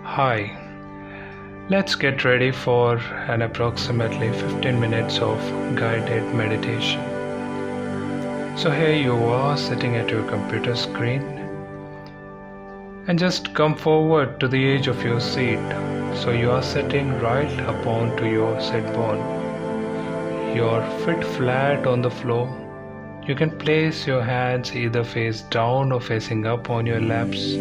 Hi, let's get ready for an approximately 15 minutes of guided meditation. So, here you are sitting at your computer screen, and just come forward to the edge of your seat. So, you are sitting right upon to your sit bone. Your feet flat on the floor. You can place your hands either face down or facing up on your laps.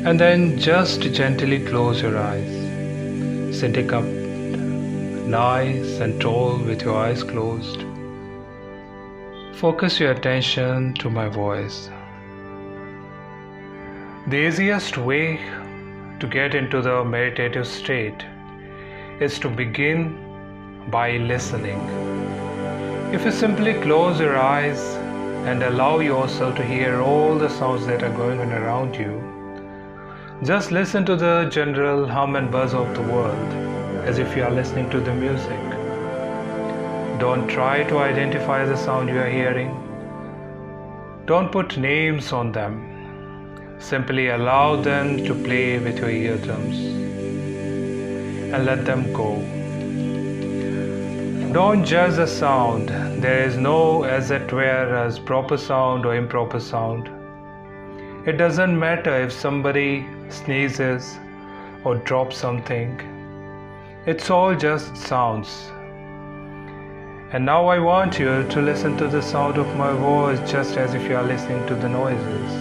And then just gently close your eyes, sitting up nice and tall with your eyes closed. Focus your attention to my voice. The easiest way to get into the meditative state is to begin by listening. If you simply close your eyes and allow yourself to hear all the sounds that are going on around you, just listen to the general hum and buzz of the world as if you are listening to the music. Don't try to identify the sound you are hearing. Don't put names on them. Simply allow them to play with your eardrums and let them go. Don't judge the sound. There is no, as it were, as proper sound or improper sound. It doesn't matter if somebody sneezes or drops something. It's all just sounds. And now I want you to listen to the sound of my voice just as if you are listening to the noises.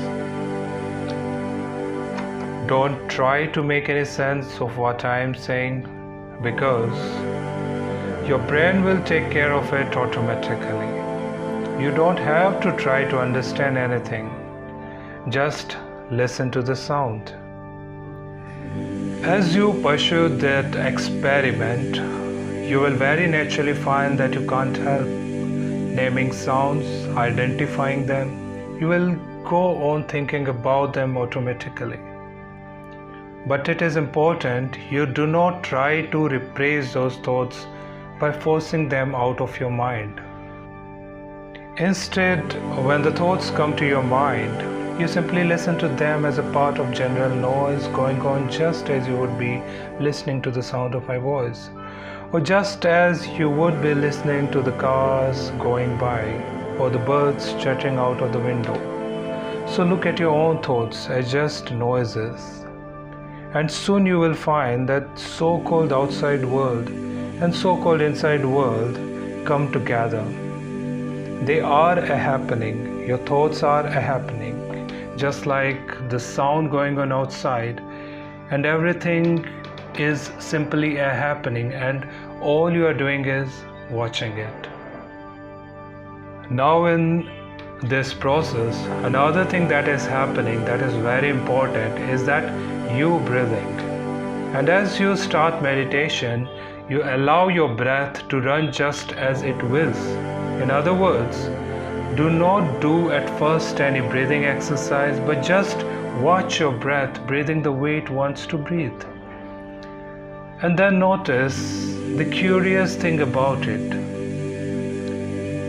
Don't try to make any sense of what I am saying, because your brain will take care of it automatically. You don't have to try to understand anything. Just listen to the sound. As you pursue that experiment, you will very naturally find that you can't help naming sounds, identifying them. You will go on thinking about them automatically. But it is important you do not try to repress those thoughts by forcing them out of your mind. Instead, when the thoughts come to your mind, you simply listen to them as a part of general noise going on, just as you would be listening to the sound of my voice, or just as you would be listening to the cars going by or the birds chatting out of the window. So look at your own thoughts as just noises, and soon you will find that so-called outside world and so-called inside world come together. They are a happening. Your thoughts are a happening, just like the sound going on outside, and everything is simply a happening, and all you are doing is watching it. Now in this process, another thing that is happening that is very important is that you breathing. And as you start meditation, you allow your breath to run just as it wills. In other words, do not do at first any breathing exercise, but just watch your breath breathing the way it wants to breathe. And then notice the curious thing about it.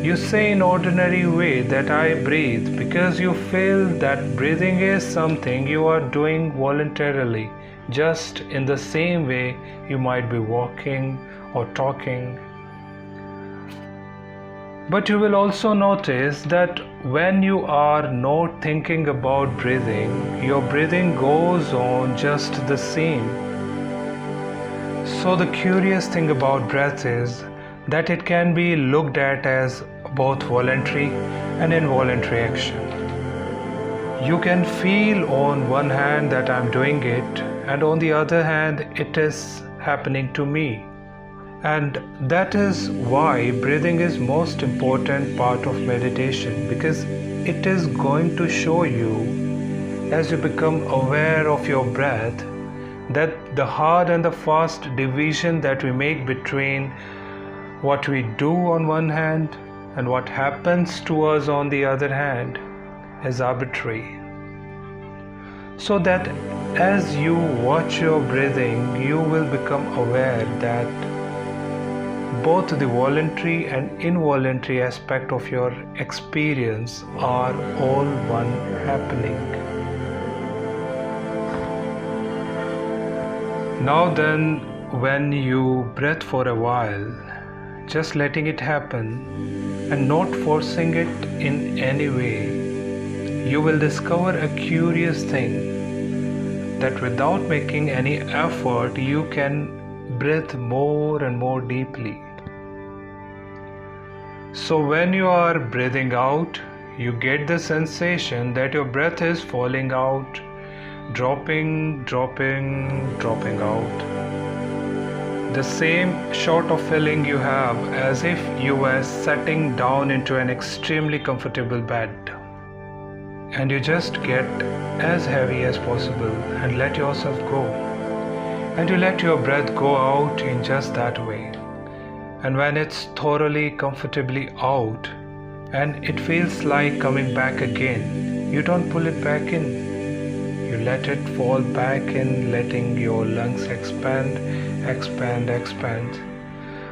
You say in ordinary way that I breathe because you feel that breathing is something you are doing voluntarily, just in the same way you might be walking or talking. But you will also notice that when you are not thinking about breathing, your breathing goes on just the same. So the curious thing about breath is that it can be looked at as both voluntary and involuntary action. You can feel on one hand that I'm doing it, and on the other hand it is happening to me. And that is why breathing is most important part of meditation, because it is going to show you, as you become aware of your breath, that the hard and the fast division that we make between what we do on one hand and what happens to us on the other hand is arbitrary. So that as you watch your breathing, you will become aware that both the voluntary and involuntary aspect of your experience are all one happening. Now then, when you breathe for a while, just letting it happen and not forcing it in any way, you will discover a curious thing that without making any effort, you can breathe more and more deeply. So when you are breathing out, you get the sensation that your breath is falling out, dropping out. The same sort of feeling you have as if you were sitting down into an extremely comfortable bed. And you just get as heavy as possible and let yourself go. And you let your breath go out in just that way. And when it's thoroughly comfortably out and it feels like coming back again, you don't pull it back in. You let it fall back in, letting your lungs expand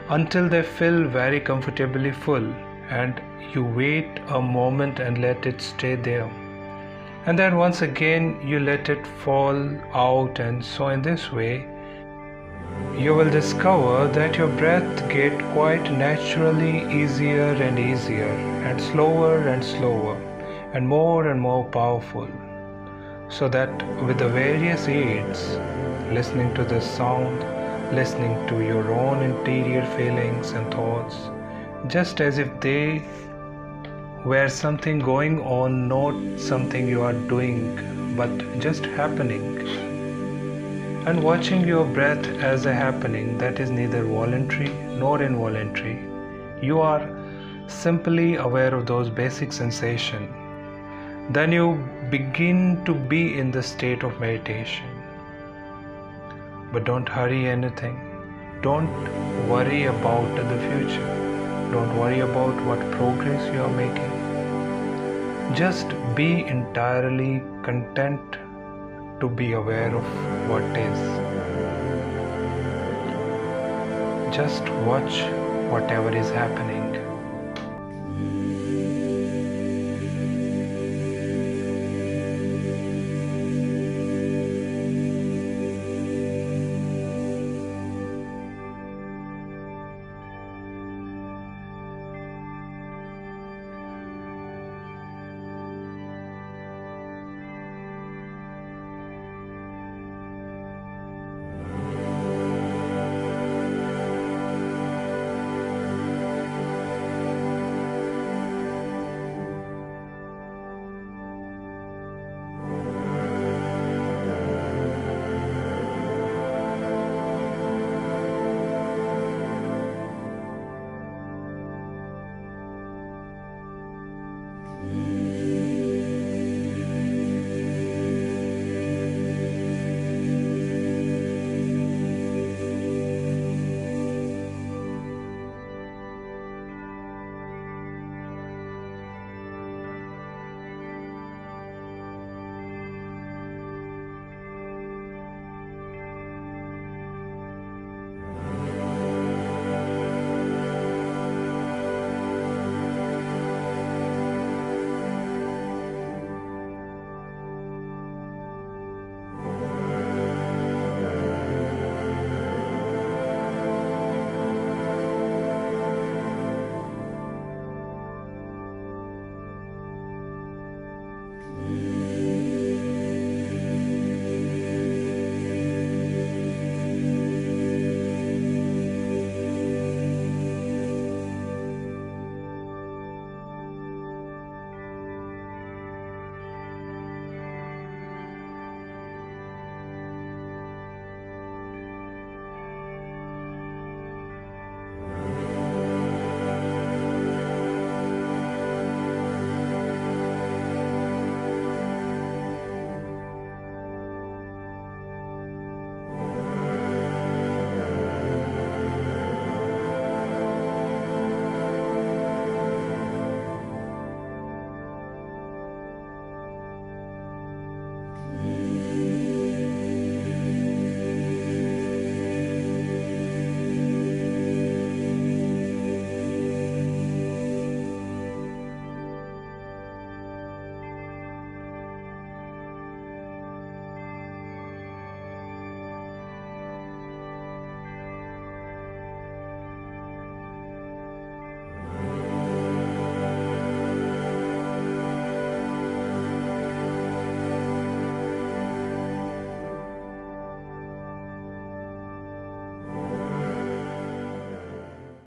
until they fill very comfortably full, and you wait a moment and let it stay there. And then once again you let it fall out, and so in this way you will discover that your breath gets quite naturally easier and easier, and slower and more powerful, so that with the various aids, listening to the sound, listening to your own interior feelings and thoughts, just as if they were something going on, not something you are doing, but just happening. And watching your breath as a happening that is neither voluntary nor involuntary, you are simply aware of those basic sensations. Then you begin to be in the state of meditation. But don't hurry anything. Don't worry about the future. Don't worry about what progress you are making. Just be entirely content to be aware of what is. Just watch whatever is happening.